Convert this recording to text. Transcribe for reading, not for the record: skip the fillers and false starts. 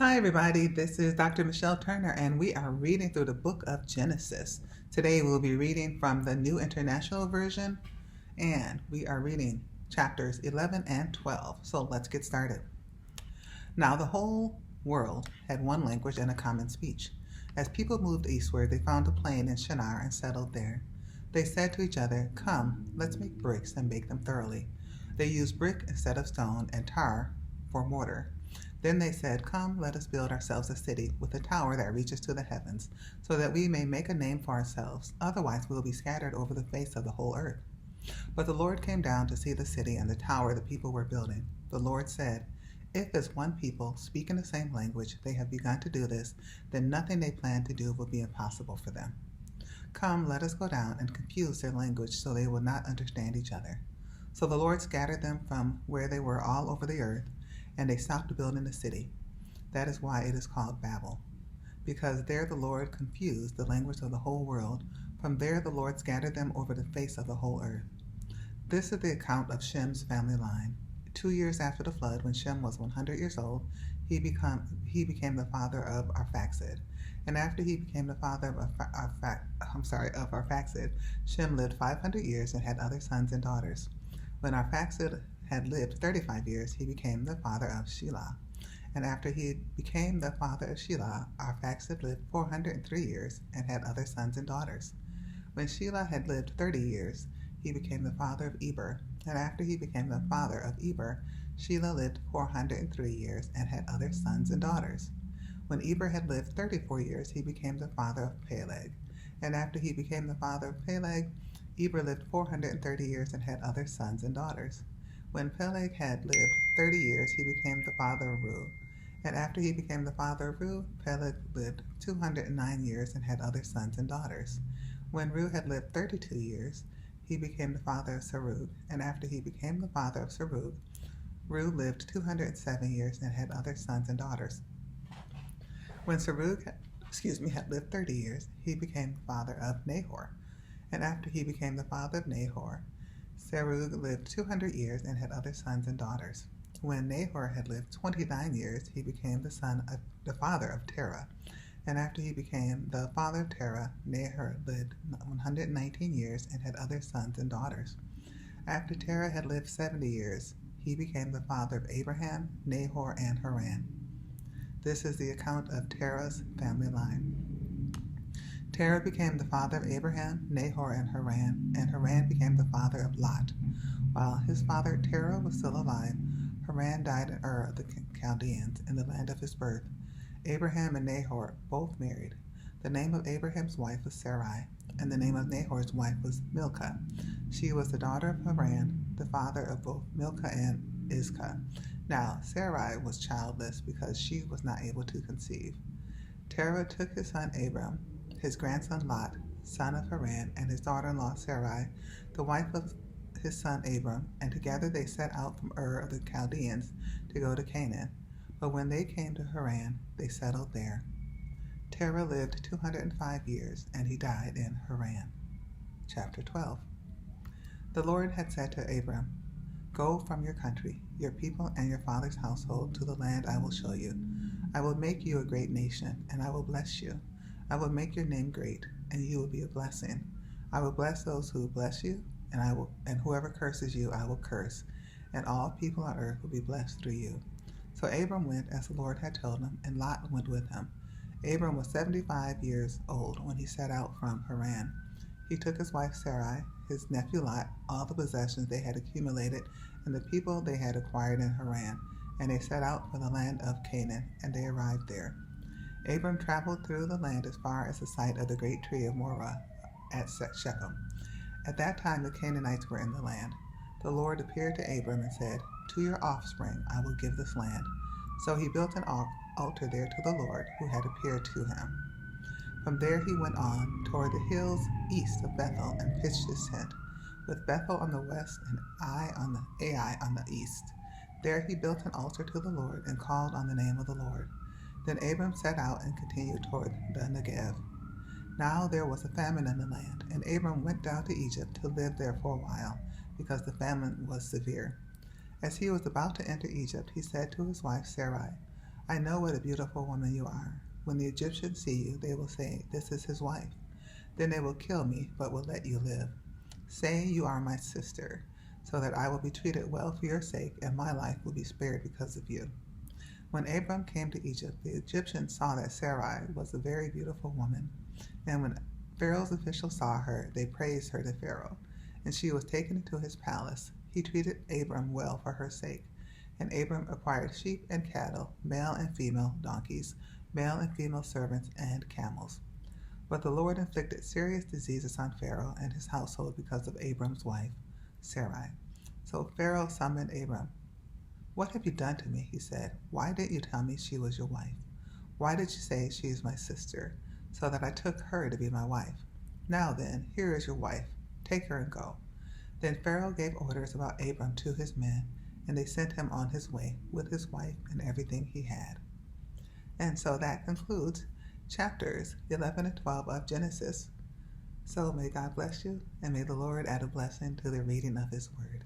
Hi, everybody. This is Dr. Michele Turner, and we are reading through the book of Genesis. Today, we'll be reading from the New International Version, and we are reading chapters 11 and 12. So let's get started. Now, the whole world had one language and a common speech. As people moved eastward, they found a plain in Shinar and settled there. They said to each other, "Come, let's make bricks and bake them thoroughly." They used brick instead of stone and tar for mortar. Then they said, "Come, let us build ourselves a city with a tower that reaches to the heavens, so that we may make a name for ourselves. Otherwise we will be scattered over the face of the whole earth." But the Lord came down to see the city and the tower the people were building. The Lord said, "If as one people, speaking the same language, they have begun to do this, then nothing they plan to do will be impossible for them. Come, let us go down and confuse their language so they will not understand each other." So the Lord scattered them from where they were all over the earth, and they stopped building the city. That is why it is called Babel, because there the Lord confused the language of the whole world. From there the Lord scattered them over the face of the whole earth. This is the account of Shem'S family line. 2 years after the flood, when Shem was 100 years old, he became the father of Arphaxad. And after he became the father of Arphaxad, Shem lived 500 years and had other sons and daughters. When Arphaxad had lived 35 years, he became the father of Shelah. And after he became the father of Shelah, Arphaxad lived 403 years and had other sons and daughters. When Shelah had lived 30 years, he became the father of Eber. And after he became the father of Eber, Shelah lived 403 years and had other sons and daughters. When Eber had lived 34 years, he became the father of Peleg. And after he became the father of Peleg, Eber lived 430 years and had other sons and daughters. When Peleg had lived 30 years, he became the father of Reu. And after he became the father of Reu, Peleg lived 209 years and had other sons and daughters. When Reu had lived 32 years, he became the father of Serug. And after he became the father of Serug, Reu lived 207 years and had other sons and daughters. When Serug had lived 30 years, he became the father of Nahor. And after he became the father of Nahor, Serug lived 200 years and had other sons and daughters. When Nahor had lived 29 years, he became the father of Terah. And after he became the father of Terah, Nahor lived 119 years and had other sons and daughters. After Terah had lived 70 years, he became the father of Abraham, Nahor, and Haran. This is the account of Terah's family line. Terah became the father of Abraham, Nahor, and Haran became the father of Lot. While his father Terah was still alive, Haran died in Ur of the Chaldeans, in the land of his birth. Abraham and Nahor both married. The name of Abraham's wife was Sarai, and the name of Nahor's wife was Milcah. She was the daughter of Haran, the father of both Milcah and Iscah. Now Sarai was childless because she was not able to conceive. Terah took his son Abram, his grandson Lot, son of Haran, and his daughter-in-law Sarai, the wife of his son Abram, and together they set out from Ur of the Chaldeans to go to Canaan. But when they came to Haran, they settled there. Terah lived 205 years, and he died in Haran. Chapter 12. The Lord had said to Abram, "Go from your country, your people, and your father's household to the land I will show you. I will make you a great nation, and I will bless you. I will make your name great, and you will be a blessing. I will bless those who bless you, and whoever curses you I will curse, and all people on earth will be blessed through you." So Abram went as the Lord had told him, and Lot went with him. Abram was 75 years old when he set out from Haran. He took his wife Sarai, his nephew Lot, all the possessions they had accumulated, and the people they had acquired in Haran, and they set out for the land of Canaan, and they arrived there. Abram traveled through the land as far as the site of the great tree of Moreh at Shechem. At that time the Canaanites were in the land. The Lord appeared to Abram and said, "To your offspring I will give this land." So he built an altar there to the Lord who had appeared to him. From there he went on toward the hills east of Bethel and pitched his tent, with Bethel on the west and Ai on the east. There he built an altar to the Lord and called on the name of the Lord. Then Abram set out and continued toward the Negev. Now there was a famine in the land, and Abram went down to Egypt to live there for a while, because the famine was severe. As he was about to enter Egypt, he said to his wife Sarai, I know what a beautiful woman you are. When the Egyptians see you, they will say, 'This is his wife.' Then they will kill me, but will let you live. Say you are my sister, so that I will be treated well for your sake, and my life will be spared because of you." When Abram came to Egypt, the Egyptians saw that Sarai was a very beautiful woman. And when Pharaoh's officials saw her, they praised her to Pharaoh, and she was taken into his palace. He treated Abram well for her sake, and Abram acquired sheep and cattle, male and female donkeys, male and female servants, and camels. But the Lord inflicted serious diseases on Pharaoh and his household because of Abram's wife, Sarai. So Pharaoh summoned Abram. "What have you done to me?" he said. "Why didn't you tell me she was your wife? Why did you say she is my sister, so that I took her to be my wife? Now then, here is your wife. Take her and go." Then Pharaoh gave orders about Abram to his men, and they sent him on his way with his wife and everything he had. And so that concludes chapters 11 and 12 of Genesis. So may God bless you, and may the Lord add a blessing to the reading of his word.